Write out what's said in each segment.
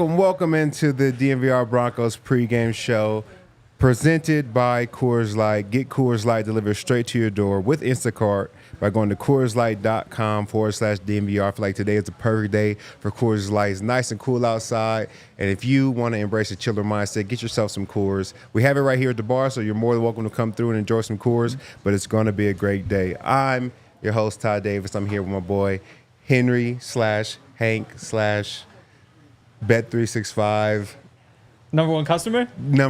Welcome into the DNVR Broncos pregame show presented by Coors Light. Get Coors Light delivered straight to your door with Instacart by going to CoorsLight.com/DNVR. I feel like today is a perfect day for Coors Light. It's nice and cool outside, and if you want to embrace a chiller mindset, get yourself some Coors. We have it right here at the bar, so you're more than welcome to come through and enjoy some Coors, but it's going to be a great day. I'm your host, Todd Davis. I'm here with my boy, Henry/Hank/ Bet365. Number one customer? Yeah.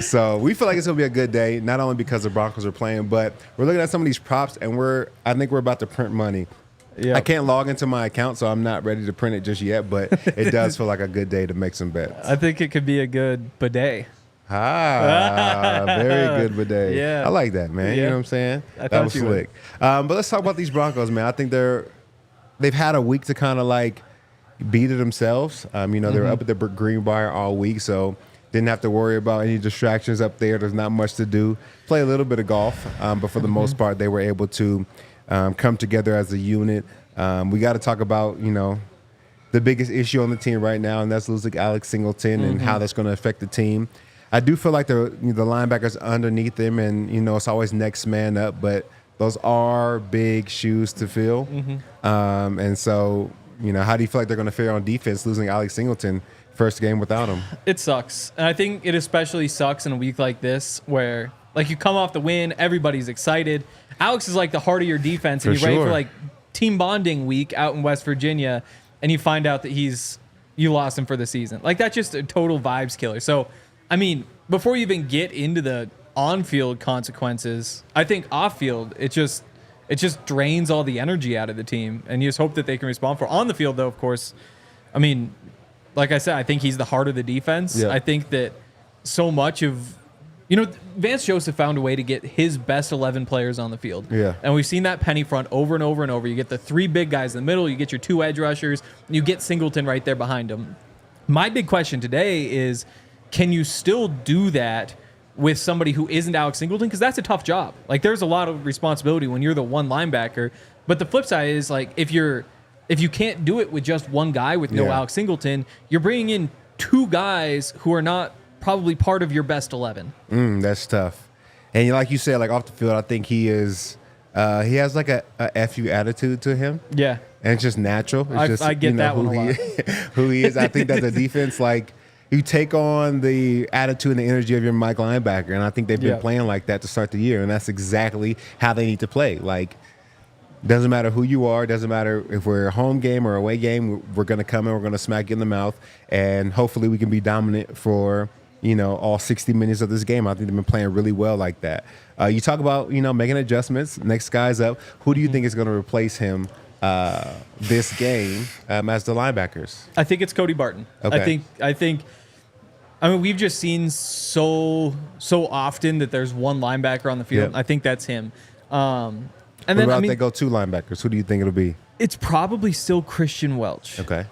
So we feel like it's going to be a good day, not only because the Broncos are playing, but we're looking at some of these props, and I think we're about to print money. Yep. I can't log into my account, so I'm not ready to print it just yet, but it does feel like a good day to make some bets. I think it could be a good bidet. Very good bidet. Yeah. I like that, man. Yeah. You know what I'm saying? That was slick. But let's talk about these Broncos, man. I think they've had a week to kind of like beat it themselves. They were up at the Greenbrier all week, so didn't have to worry about any distractions up there. There's not much to do. Play a little bit of golf, but for the most part, they were able to come together as a unit. We got to talk about, the biggest issue on the team right now, and that's losing Alex Singleton and how that's going to affect the team. I do feel like the linebackers underneath him, and, it's always next man up, but those are big shoes to fill. And so, how do you feel like they're going to fare on defense losing Alex Singleton first game without him? It sucks. And I think it especially sucks in a week like this where, like, you come off the win, everybody's excited. Alex is like the heart of your defense, and you're ready for, like, team bonding week out in West Virginia, and you find out that you lost him for the season. Like, that's just a total vibes killer. So, I mean, before you even get into the on-field consequences, I think off-field, it just drains all the energy out of the team, and you just hope that they can respond. For on the field, though, of course, I mean, like I said, I think he's the heart of the defense. Yeah. I think that so much of, Vance Joseph found a way to get his best 11 players on the field. Yeah. And we've seen that penny front over and over and over. You get the three big guys in the middle, you get your two edge rushers, and you get Singleton right there behind him. My big question today is, can you still do that with somebody who isn't Alex Singleton? Because that's a tough job. Like, there's a lot of responsibility when you're the one linebacker. But the flip side is, like, if you can't do it with just one guy with no Alex Singleton, you're bringing in two guys who are not probably part of your best 11. That's tough. And like you said, like, off the field, I think he has like a FU attitude to him. Yeah. And it's just natural. It's I get that one a lot. Who he is. I think that the defense, like, you take on the attitude and the energy of your Mike linebacker, and I think they've been playing like that to start the year, and that's exactly how they need to play. Like, doesn't matter who you are, doesn't matter if we're a home game or away game, we're going to come in, we're going to smack you in the mouth, and hopefully we can be dominant for, all 60 minutes of this game. I think they've been playing really well like that. You talk about, making adjustments. Next guy's up. Who do you think is going to replace him this game as the linebackers? I think it's Cody Barton. Okay. I mean, we've just seen so often that there's one linebacker on the field. Yep. I think that's him. And then they go two linebackers. Who do you think it'll be? It's probably still Christian Welch. Okay.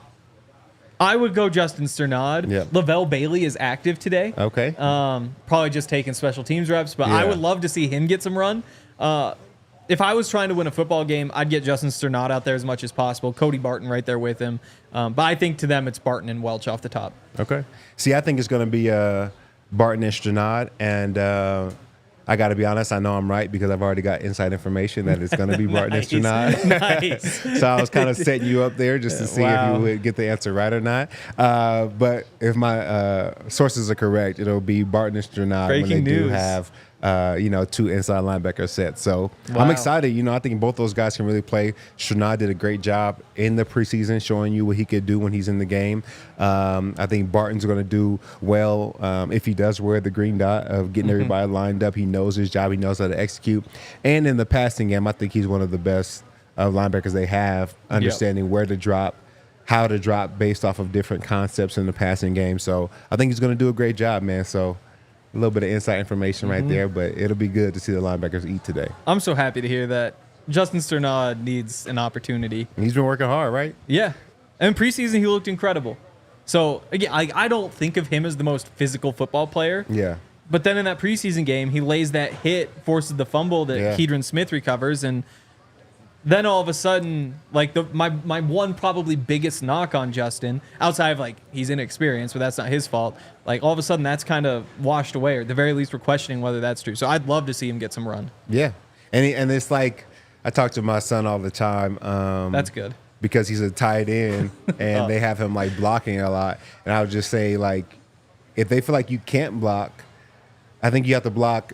I would go Justin Sternad. Yep. Lavelle Bailey is active today. Okay. Probably just taking special teams reps, but I would love to see him get some run. If I was trying to win a football game, I'd get Justin Sternad out there as much as possible. Cody Barton right there with him. But I think to them it's Barton and Welch off the top. Okay. See, I think it's going to be Barton and Sternad, and I got to be honest, I know I'm right because I've already got inside information that it's going to be Barton and Sternad. Nice. So I was kind of setting you up there just to see if you would get the answer right or not. But if my sources are correct, it'll be Barton and Sternad when they do have two inside linebacker sets. So I'm excited. I think both those guys can really play. Sternad did a great job in the preseason showing you what he could do when he's in the game. I think Barton's going to do well if he does wear the green dot of getting everybody lined up. He knows his job. He knows how to execute. And in the passing game, I think he's one of the best linebackers they have, understanding where to drop, how to drop based off of different concepts in the passing game. So I think he's going to do a great job, man. So a little bit of inside information right there, but it'll be good to see the linebackers eat today. I'm so happy to hear that. Justin Strnad needs an opportunity. He's been working hard, right? Yeah. And preseason, he looked incredible. So, again, I don't think of him as the most physical football player. Yeah. But then in that preseason game, he lays that hit, forces the fumble that Kedron Smith recovers, and then all of a sudden, like my one probably biggest knock on Justin, outside of like he's inexperienced, but that's not his fault. Like all of a sudden, that's kind of washed away, or at the very least, we're questioning whether that's true. So I'd love to see him get some run. Yeah, and it's like I talk to my son all the time. That's good because he's a tight end, and they have him like blocking a lot. And I would just say like, if they feel like you can't block, I think you have to block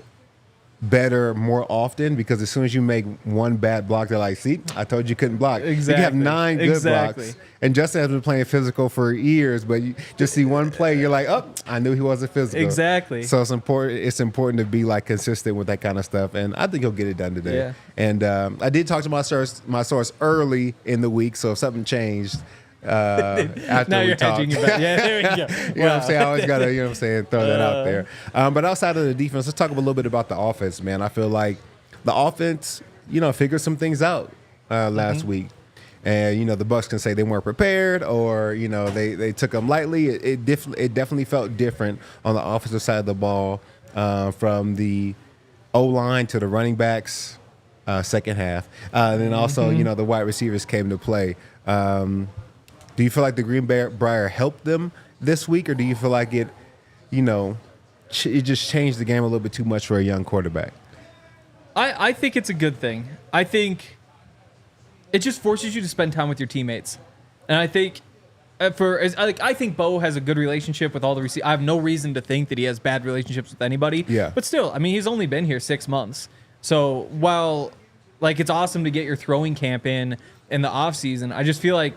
better more often, because as soon as you make one bad block, they're like, see, I told you couldn't block. Exactly. You can have 9 good blocks. And Justin has been playing physical for years, but you just see one play, you're like, oh, I knew he wasn't physical. Exactly. So it's important to be like consistent with that kind of stuff, and I think he'll get it done today. Yeah. And I did talk to my source early in the week, so if something changed after now we you're talked. hedging your bet. Yeah, there we go. You know what I'm saying? I always got to, throw that out there. But outside of the defense, let's talk a little bit about the offense, man. I feel like the offense, figured some things out last week. And, the Bucs can say they weren't prepared, or, they took them lightly. It definitely felt different on the offensive side of the ball, from the O-line to the running backs second half. And then also, the wide receivers came to play. Do you feel like the Greenbrier helped them this week, or do you feel like it just changed the game a little bit too much for a young quarterback? I think it's a good thing. I think it just forces you to spend time with your teammates. And I think I think Bo has a good relationship with all the receivers. I have no reason to think that he has bad relationships with anybody. Yeah. But still, I mean, he's only been here 6 months. So while it's awesome to get your throwing camp in the offseason, I just feel like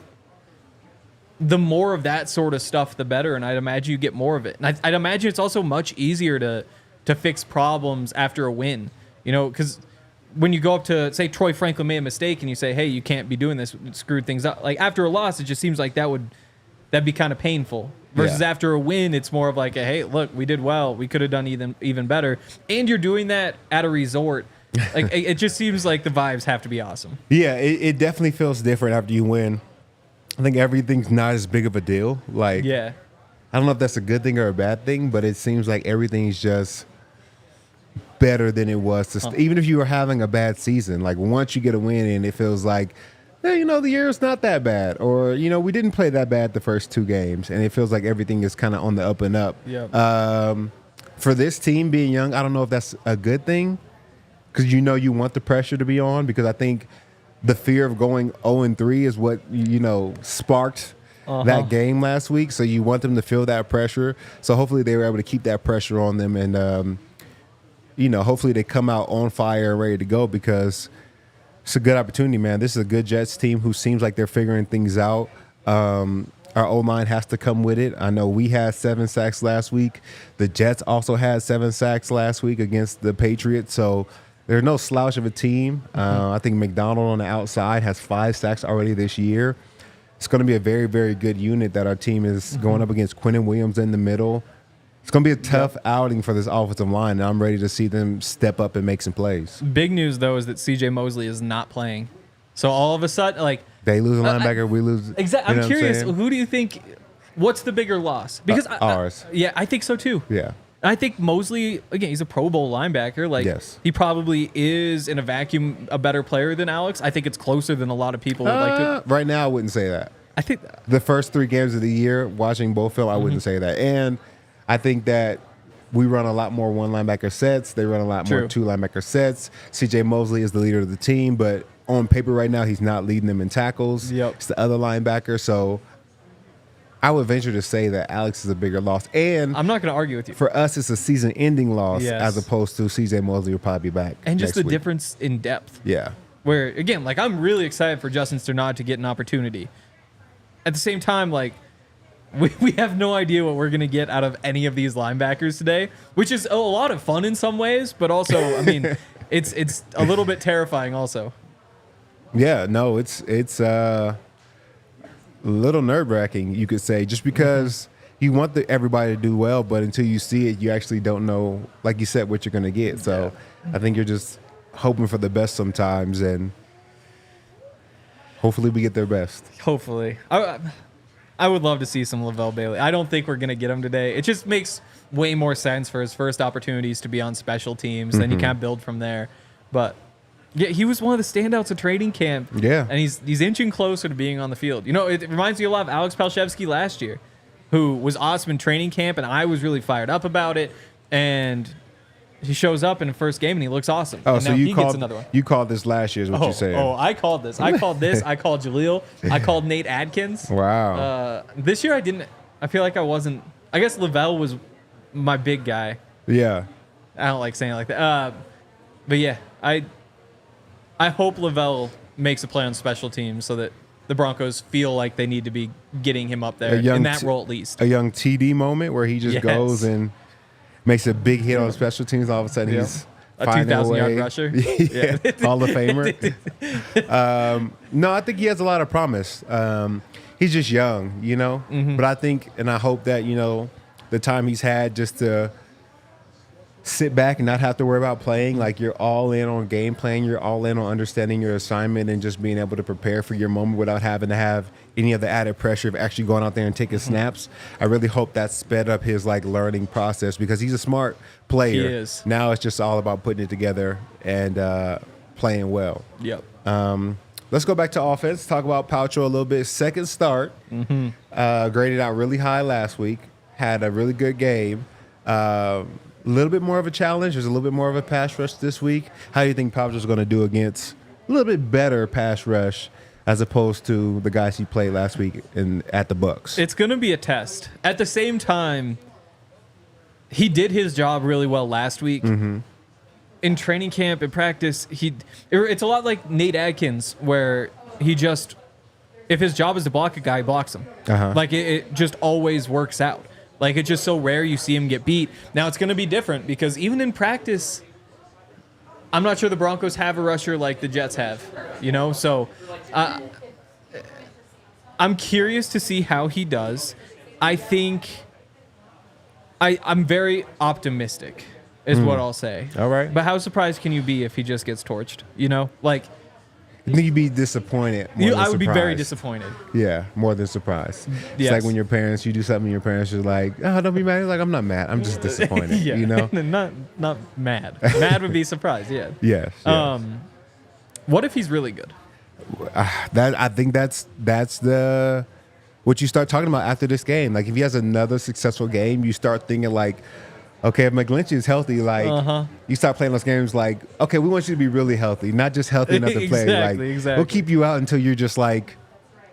the more of that sort of stuff, the better, and I'd imagine you get more of it. And I'd imagine it's also much easier to fix problems after a win, because when you go up to, say, Troy Franklin made a mistake and you say, hey, you can't be doing this, it screwed things up. Like, after a loss, it just seems like that'd be kind of painful. Versus after a win, it's more of like, hey, look, we did well. We could have done even better. And you're doing that at a resort. Like, it just seems like the vibes have to be awesome. Yeah, it definitely feels different after you win. I think everything's not as big of a deal. Like, I don't know if that's a good thing or a bad thing, but it seems like everything's just better than it was. Even if you were having a bad season, like once you get a win and it feels like, hey, the year's not that bad, or we didn't play that bad the first 2 games, and it feels like everything is kind of on the up and up. For this team being young, I don't know if that's a good thing, because you want the pressure to be on, because I think the fear of going 0-3 is what sparked that game last week. So you want them to feel that pressure. So hopefully they were able to keep that pressure on them, and hopefully they come out on fire and ready to go, because it's a good opportunity, man. This is a good Jets team who seems like they're figuring things out. Our O-line has to come with it. I know we had 7 sacks last week. The Jets also had 7 sacks last week against the Patriots. So they're no slouch of a team. I think McDonald on the outside has 5 sacks already this year. It's going to be a very, very good unit that our team is going up against. Quinnen Williams in the middle. It's going to be a tough outing for this offensive line, and I'm ready to see them step up and make some plays. Big news, though, is that C.J. Mosley is not playing. So all of a sudden, they lose a linebacker, we lose. Exactly. I'm curious, who do you think, what's the bigger loss? Because ours. I think so, too. Yeah. I think Mosley, again, he's a Pro Bowl linebacker. Yes. He probably is, in a vacuum, a better player than Alex. I think it's closer than a lot of people would like to. Right now, I wouldn't say that. I think the first 3 games of the year, watching both film, I wouldn't say that. And I think that we run a lot more 1 linebacker sets. They run a lot more 2 linebacker sets. C.J. Mosley is the leader of the team, but on paper right now, he's not leading them in tackles. It's the other linebacker. So I would venture to say that Alex is a bigger loss. And I'm not going to argue with you. For us, it's a season-ending loss, as opposed to C.J. Mosley will probably be back. And just next the difference in depth. Yeah. Where, again, I'm really excited for Justin Strnad to get an opportunity. At the same time, we have no idea what we're going to get out of any of these linebackers today, which is a lot of fun in some ways, but also, I mean, it's a little bit terrifying also. Yeah, no, it's a little nerve-wracking, you could say, just because you want everybody to do well, but until you see it, you actually don't know, like you said, what you're going to get. So I think you're just hoping for the best sometimes, and hopefully we get their best. Hopefully. I would love to see some Lavelle Bailey. I don't think we're going to get him today. It just makes way more sense for his first opportunities to be on special teams. Then you can't build from there. But yeah, he was one of the standouts of training camp. Yeah. And he's inching closer to being on the field. You know, it reminds me a lot of Alex Palczewski last year, who was awesome in training camp, and I was really fired up about it. And he shows up in the first game, and he looks awesome. Oh, and so now you he called gets another one. You called this last year, is what you're saying? Oh, I called this. I called this. I called Jaleel. I called Nate Adkins. Wow. This year I didn't. I feel like I wasn't. I guess Lavelle was my big guy. Yeah. I don't like saying it like that. But yeah, I hope Lavelle makes a play on special teams so that the Broncos feel like they need to be getting him up there in that role at least. A young TD moment where he just goes and makes a big hit on special teams. All of a sudden he's a 2,000-yard rusher. Yeah. Hall of Famer. No, I think he has a lot of promise. He's just young, you know. But I think, and I hope that, you know, the time he's had just to sit back and not have to worry about playing, like you're all in on game plan, you're all in on understanding your assignment and just being able to prepare for your moment without having to have any of the added pressure of actually going out there and taking snaps. I really hope that sped up his like learning process, because he's a smart player. He is. Now it's just all about putting it together and playing well. Yep. Let's go back to offense, talk about Palcho a little bit. Second start, graded out really high last week, had a really good game. A little bit more of a challenge. There's a little bit more of a pass rush this week. How do you think Palcho's going to do against a little bit better pass rush as opposed to the guys he played last week at the Bucs? It's going to be a test. At the same time, he did his job really well last week. In training camp, in practice, it's a lot like Nate Adkins, where he just, if his job is to block a guy, he blocks him. Like it just always works out. Like, it's just so rare you see him get beat. Now, it's going to be different because even in practice, I'm not sure the Broncos have a rusher like the Jets have, you know? So I'm curious to see how he does. I think I'm very optimistic is what I'll say. All right. But how surprised can you be if he just gets torched, you know? Like, you'd be disappointed. I would be very disappointed. Yeah, more than surprised. It's Yes. like when your parents, you do something, your parents are like, "Oh, don't be mad." You're like, "I'm not mad. I'm just disappointed." Yeah. You know, not mad. Mad would be surprised. Yeah. Yes. What if he's really good? I think that's the what you start talking about after this game. Like, if he has another successful game, you start thinking like, okay, if McGlinchey is healthy, like you start playing those games like, okay, we want you to be really healthy, not just healthy enough to play. Like, we'll keep you out until you're just like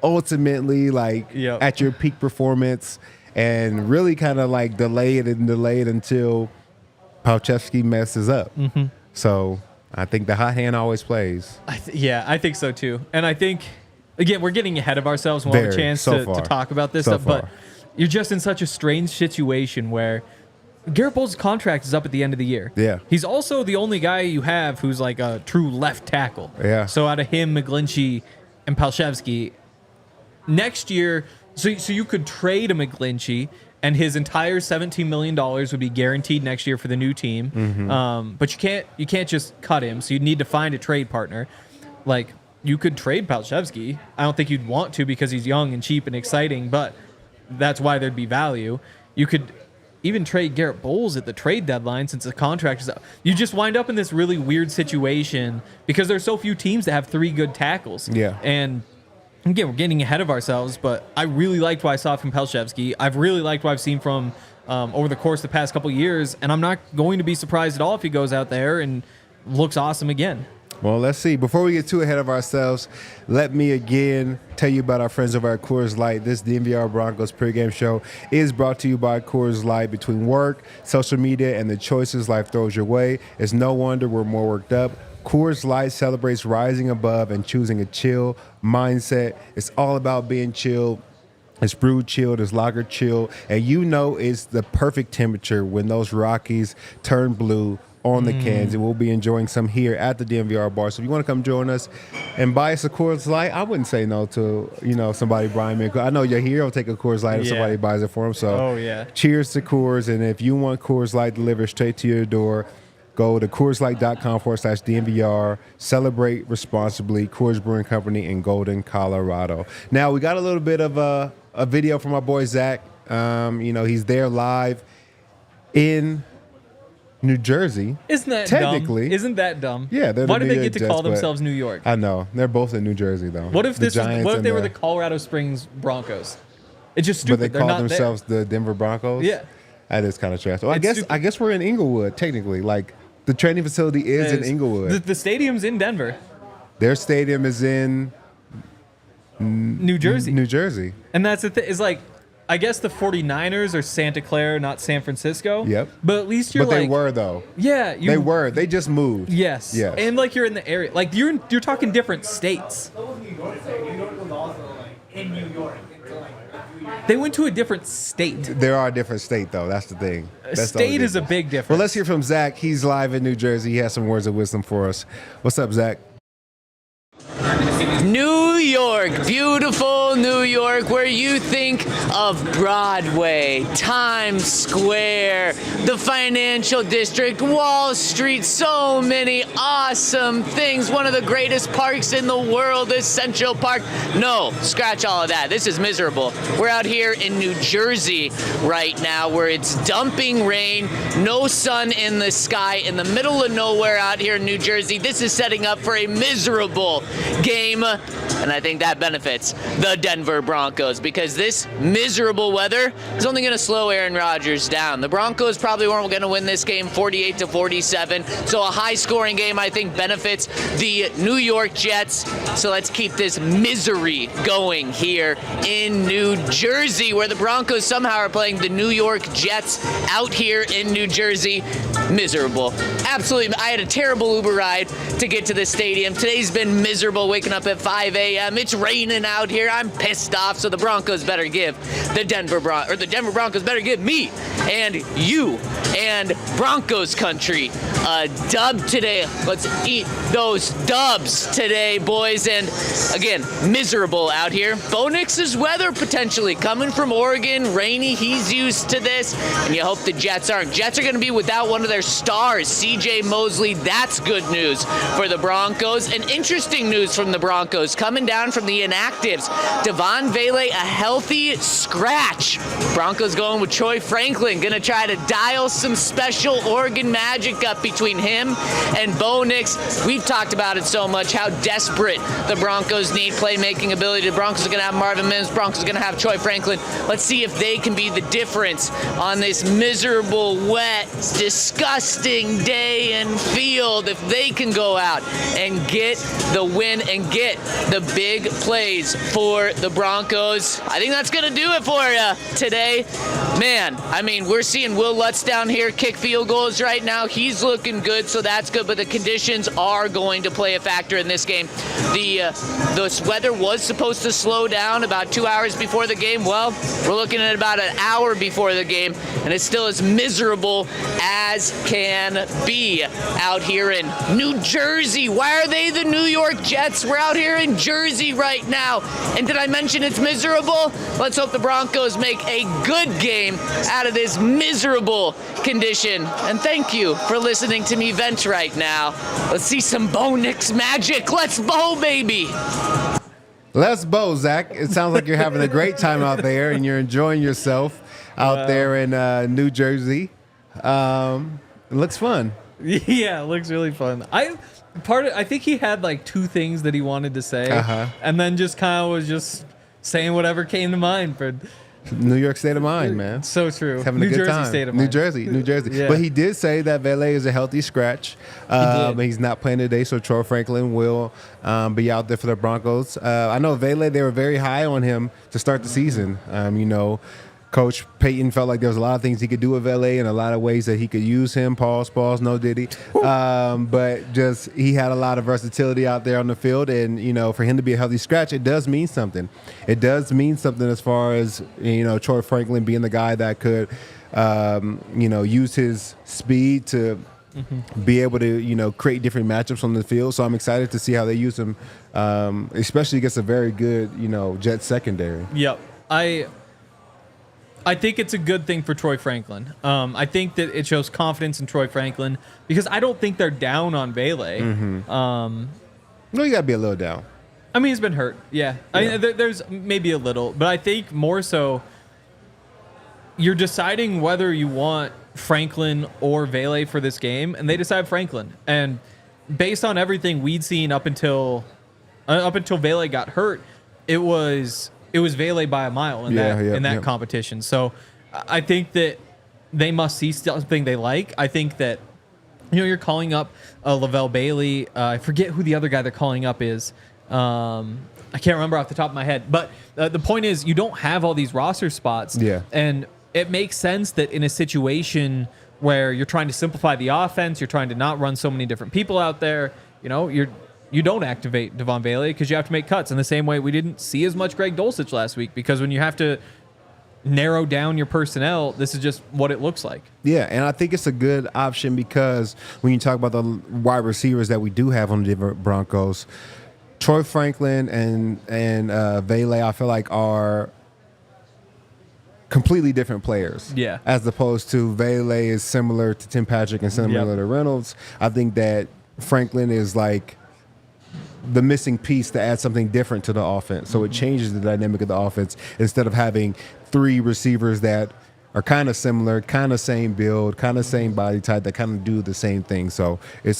ultimately like at your peak performance, and really kind of like delay it until Palczewski messes up. So I think the hot hand always plays. I think so too. And I think, again, we're getting ahead of ourselves. We'll have a chance to talk about this stuff, but you're just in such a strange situation where Garrett Bowles' contract is up at the end of the year. Yeah. He's also the only guy you have who's like a true left tackle. Yeah. So out of him, McGlinchey, and Palczewski, next year, so you could trade a McGlinchey, and his entire $17 million would be guaranteed next year for the new team. But you can't just cut him, so you'd need to find a trade partner. Like, you could trade Palczewski. I don't think you'd want to because he's young and cheap and exciting, but that's why there'd be value. You could even trade Garrett Bowles at the trade deadline since the contract is up. You just wind up in this really weird situation because there's so few teams that have three good tackles. Yeah. And again, we're getting ahead of ourselves, but I really liked what I saw from Palczewski. I've really liked what I've seen from over the course of the past couple of years, and I'm not going to be surprised at all if he goes out there and looks awesome again. Well, let's see. Before we get too ahead of ourselves, let me again tell you about our friends over at Coors Light. This DNVR Broncos pregame show is brought to you by Coors Light. Between work, social media, and the choices life throws your way, it's no wonder we're more worked up. Coors Light celebrates rising above and choosing a chill mindset. It's all about being chill. It's brewed chilled, it's lager chilled, and you know it's the perfect temperature when those Rockies turn blue on the cans, and we'll be enjoying some here at the DNVR bar. So if you want to come join us and buy us a Coors Light, I wouldn't say no to somebody buying me. I know your hero will take a Coors Light if somebody buys it for him. So cheers to Coors, and if you want Coors Light delivered straight to your door, go to CoorsLight.com/DNVR. Celebrate responsibly. Coors Brewing Company in Golden, Colorado. Now, we got a little bit of a video from our boy Zach. He's there live in New Jersey. Isn't that technically dumb? Isn't that dumb? Yeah. Why do they get to call themselves New York? I know. They're both in New Jersey, though. What if they were the Colorado Springs Broncos? It's just stupid. But they call themselves the Denver Broncos? Yeah. That is kind of trash. Well, I guess we're in Inglewood, technically. Like, the training facility is in Inglewood. The stadium's in Denver. Their stadium is in New Jersey. New Jersey. And that's the thing. It's like, I guess the 49ers are Santa Clara, not San Francisco. Yep. But at least you're they were, though. Yeah. They were. They just moved. Yes. Yes. And, like, you're in the area. Like, you're talking different states. New York was also, like, in New York. They went to a different state. There are a different state, though. That's the thing. State is a big difference. Well, let's hear from Zach. He's live in New Jersey. He has some words of wisdom for us. What's up, Zach? New York, beautiful New York, where you think of Broadway, Times Square, the financial district, Wall Street, so many awesome things. One of the greatest parks in the world is Central Park. No, scratch all of that. This is miserable. We're out here in New Jersey right now where it's dumping rain, no sun in the sky, in the middle of nowhere out here in New Jersey. This is setting up for a miserable game. And I think that benefits the Denver Broncos because this miserable weather is only going to slow Aaron Rodgers down. The Broncos probably weren't going to win this game 48-47. So a high-scoring game, I think, benefits the New York Jets. So let's keep this misery going here in New Jersey, where the Broncos somehow are playing the New York Jets out here in New Jersey. Miserable. Absolutely. I had a terrible Uber ride to get to the stadium. Today's been miserable, waking up at 5 a.m. It's raining out here. I'm pissed off, so the Broncos better give the Denver Broncos better give me and you and Broncos country a dub today. Let's eat those dubs today, boys. And again, miserable out here. Bo Nix's weather potentially coming from Oregon, rainy. He's used to this, and you hope the Jets aren't. Jets are going to be without one of their stars, C.J. Mosley. That's good news for the Broncos. And interesting news from the Broncos coming down from the inactives. Devon Vele, a healthy scratch. Broncos going with Troy Franklin, going to try to dial some special Oregon magic up between him and Bo Nix. We've talked about it so much, how desperate the Broncos need playmaking ability. The Broncos are going to have Marvin Mims. Broncos are going to have Troy Franklin. Let's see if they can be the difference on this miserable, wet, disgusting day and field. If they can go out and get the win and get the big plays for the Broncos, I think that's going to do it for you today. Man, I mean, we're seeing Will Lutz down here kick field goals right now. He's looking good, so that's good, but the conditions are going to play a factor in this game. The weather was supposed to slow down about 2 hours before the game. Well, we're looking at about an hour before the game, and it's still as miserable as can be out here in New Jersey. Why are they the New York Jets? We're out here in Jersey right now. And did I mention it's miserable? Let's hope the Broncos make a good game out of this miserable condition. And thank you for listening to me vent right now. Let's see some Bo Nix magic. Let's Bo, baby. Let's Bo, Zach. It sounds like you're having a great time out there and you're enjoying yourself out there in New Jersey. It looks fun. Yeah, it looks really fun. I think he had like two things that he wanted to say, and then just kind of was just saying whatever came to mind for New York state of mind, man. So true. Having New a good Jersey time. State of mind. New Jersey. Yeah. But he did say that Vele is a healthy scratch. He's not playing today, so Troy Franklin will be out there for the Broncos. I know Vele, they were very high on him to start the season. Coach Payton felt like there was a lot of things he could do with Vele and a lot of ways that he could use him. Pause, no diddy. But just he had a lot of versatility out there on the field. And, for him to be a healthy scratch, it does mean something. It does mean something as far as, Troy Franklin being the guy that could, use his speed to be able to, create different matchups on the field. So I'm excited to see how they use him, especially against a very good, Jets secondary. Yep. I think it's a good thing for Troy Franklin. I think that it shows confidence in Troy Franklin because I don't think they're down on Bailey. No, you got to be a little down. I mean, he's been hurt. Yeah. I mean, there's maybe a little, but I think more so you're deciding whether you want Franklin or Vele for this game, and they decide Franklin. And based on everything we'd seen up until Vele got hurt, it was Vele by a mile in that competition. So I think that they must see something they like. I think that you're calling up Lavelle Bailey. I forget who the other guy they're calling up is. I can't remember off the top of my head. But the point is, you don't have all these roster spots. Yeah. And it makes sense that in a situation where you're trying to simplify the offense, you're trying to not run so many different people out there, you don't activate Devon Bailey because you have to make cuts. In the same way we didn't see as much Greg Dulcich last week because when you have to narrow down your personnel, this is just what it looks like. Yeah, and I think it's a good option because when you talk about the wide receivers that we do have on the Denver Broncos, Troy Franklin and Vele, I feel like are completely different players. Yeah. As opposed to Vele is similar to Tim Patrick and similar to Reynolds. I think that Franklin is like the missing piece to add something different to the offense. So it changes the dynamic of the offense instead of having three receivers that are kind of similar, kind of same build, kind of same body type that kind of do the same thing. So it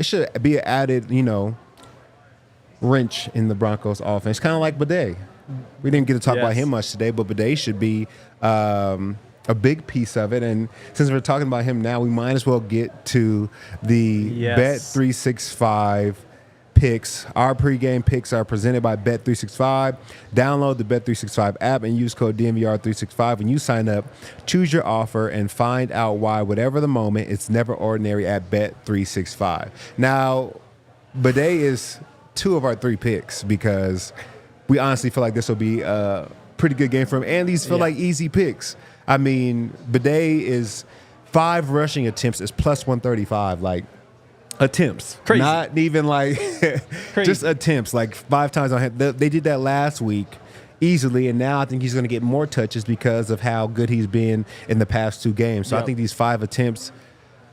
should be an added, wrench in the Broncos offense. Kind of like Bidet. We didn't get to talk about him much today, but Bidet should be a big piece of it. And since we're talking about him now, we might as well get to the Bet365 picks. Our pregame picks are presented by Bet365. Download the Bet365 app and use code DNVR365 when you sign up. Choose your offer and find out why, whatever the moment, it's never ordinary at Bet365. Now, Bidet is two of our three picks because we honestly feel like this will be a pretty good game for him. And these feel like easy picks. I mean, Bidet is 5 rushing attempts is plus 135. Like, attempts. Crazy. Not even like just attempts, like 5 times on him. They did that last week easily, and now I think he's going to get more touches because of how good he's been in the past 2 games. So I think these 5 attempts,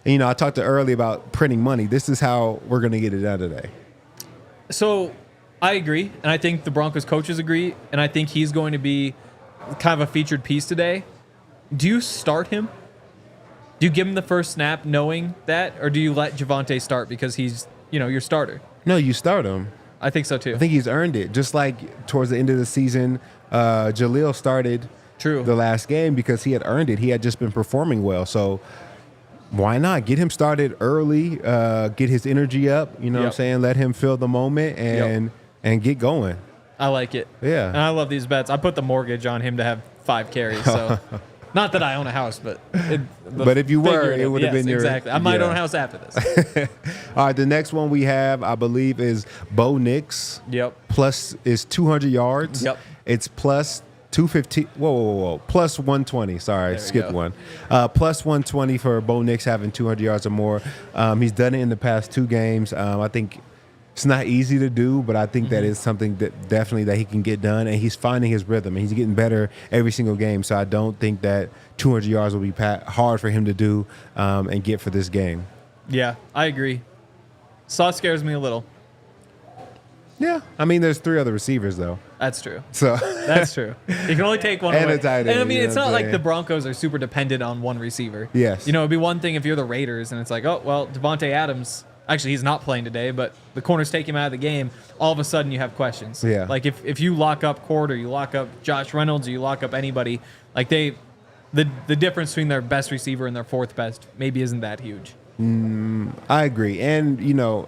and, I talked earlier about printing money. This is how we're going to get it done today. So I agree, and I think the Broncos coaches agree, and I think he's going to be kind of a featured piece today. Do you start him? Do you give him the first snap knowing that, or do you let Javonte start because he's, your starter? No, you start him. I think so too. I think he's earned it. Just like towards the end of the season, Jaleel started the last game because he had earned it. He had just been performing well. So why not get him started early, get his energy up, what I'm saying? Let him feel the moment and get going. I like it. Yeah. And I love these bets. I put the mortgage on him to have 5 carries. So not that I own a house, but if you were, it would have been your. Exactly. I might own a house after this. All right. The next one we have, I believe, is Bo Nix. Yep. Plus is 200 yards. Yep. It's plus 250. Whoa. Plus 120. Sorry, skipped one. Plus 120 for Bo Nix having 200 yards or more. He's done it in the past 2 games. I think it's not easy to do, but I think that is something that definitely that he can get done, and he's finding his rhythm, and he's getting better every single game. So I don't think that 200 yards will be hard for him to do and get for this game. Yeah, I agree. Sauce scares me a little. Yeah, I mean, there's 3 other receivers though. That's true. So that's true. You can only take one and away. A tight end, and I mean, it's not like the Broncos are super dependent on one receiver. Yes. It'd be one thing if you're the Raiders and it's like, oh well, Devontae Adams. Actually, he's not playing today, but the corners take him out of the game. All of a sudden, you have questions. Yeah. Like if you lock up Cord or you lock up Josh Reynolds or you lock up anybody, like the difference between their best receiver and their 4th best maybe isn't that huge. I agree, and the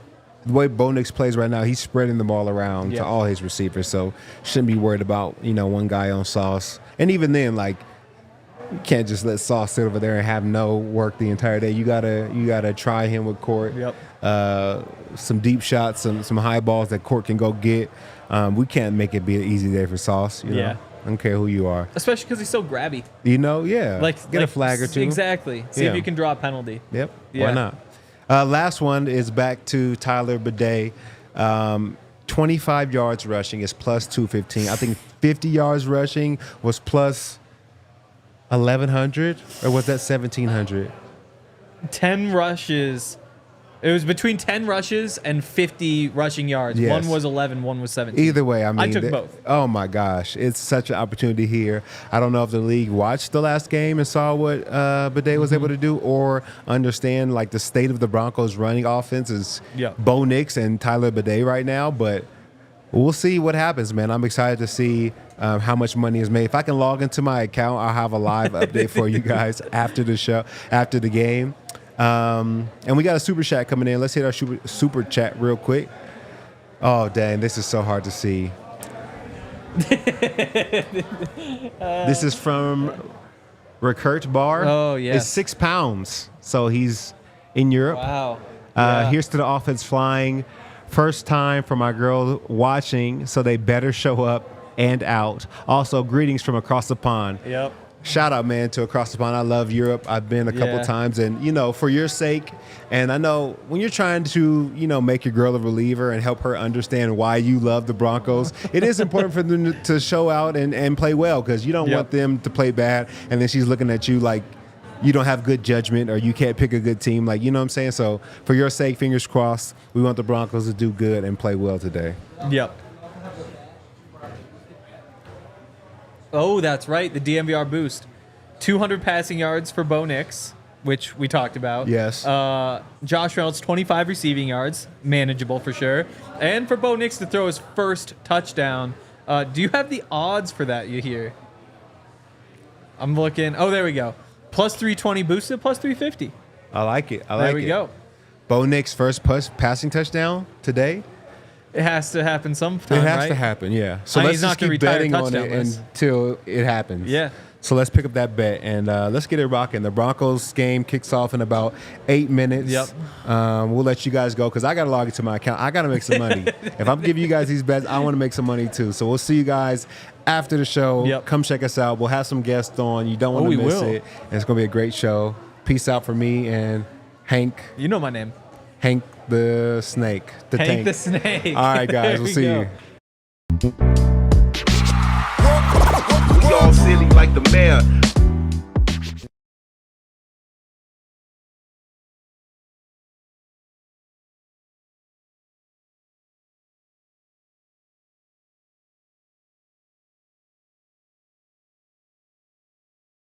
way Bo Nix plays right now, he's spreading the ball around to all his receivers, so shouldn't be worried about one guy on Sauce. And even then, like, you can't just let Sauce sit over there and have no work the entire day. You gotta try him with Court. Yep. Some deep shots, some high balls that Court can go get. We can't make it be an easy day for Sauce. I don't care who you are. Especially because he's so grabby. Yeah. Like get a flag or 2. Exactly. See if you can draw a penalty. Yep. Yeah. Why not? Last one is back to Tyler Bidet. 25 yards rushing is plus 215. I think 50 yards rushing was plus 1,100, or was that 1,700? 10 rushes. It was between 10 rushes and 50 rushing yards. Yes. One was 11, one was 17. Either way, I mean, I took both. Oh my gosh, it's such an opportunity here. I don't know if the league watched the last game and saw what Bidet was able to do, or understand like the state of the Broncos' running offense is Bo Nix and Tyler Bidet right now. But we'll see what happens, man. I'm excited to see how much money is made. If I can log into my account, I'll have a live update for you guys after the show, after the game. And we got a super chat coming in. Let's hit our super chat real quick. Oh, dang. This is so hard to see. This is from Rickert Bar. Oh, yeah. It's 6 pounds. So he's in Europe. Wow. Here's to the offense flying. First time for my girl watching, so they better show up and out. Also, greetings from across the pond. Yep. Shout out, man, to across the pond. I love Europe. I've been a couple times, and for your sake, and I know when you're trying to make your girl a reliever and help her understand why you love the Broncos, it is important for them to show out and play well, because you don't want them to play bad and then she's looking at you like you don't have good judgment or you can't pick a good team, like, you know what I'm saying? So for your sake, fingers crossed, we want the Broncos to do good and play well today. Yep. Oh, that's right. The DNVR boost. 200 passing yards for Bo Nix, which we talked about. Yes. Josh Reynolds, 25 receiving yards. Manageable for sure. And for Bo Nix to throw his first touchdown. Do you have the odds for that, you hear? I'm looking. Oh, there we go. Plus 320 boosted, plus 350. I like it. There we go. Bo Nix first passing touchdown today. It has to happen sometime, It has right? to happen, yeah. So He's let's not just gonna keep retire betting on it touchdownless. until it happens. Yeah. So let's pick up that bet and let's get it rocking. The Broncos game kicks off in about 8 minutes. Yep. We'll let you guys go because I got to log into my account. I got to make some money. If I'm giving you guys these bets, I want to make some money too. So we'll see you guys after the show. Yep. Come check us out. We'll have some guests on. You don't want to miss it. And it's going to be a great show. Peace out for me and Hank. You know my name. Hank the Snake. The Hank Tank. the Snake. All right, guys. We'll see you. We all silly like the mayor.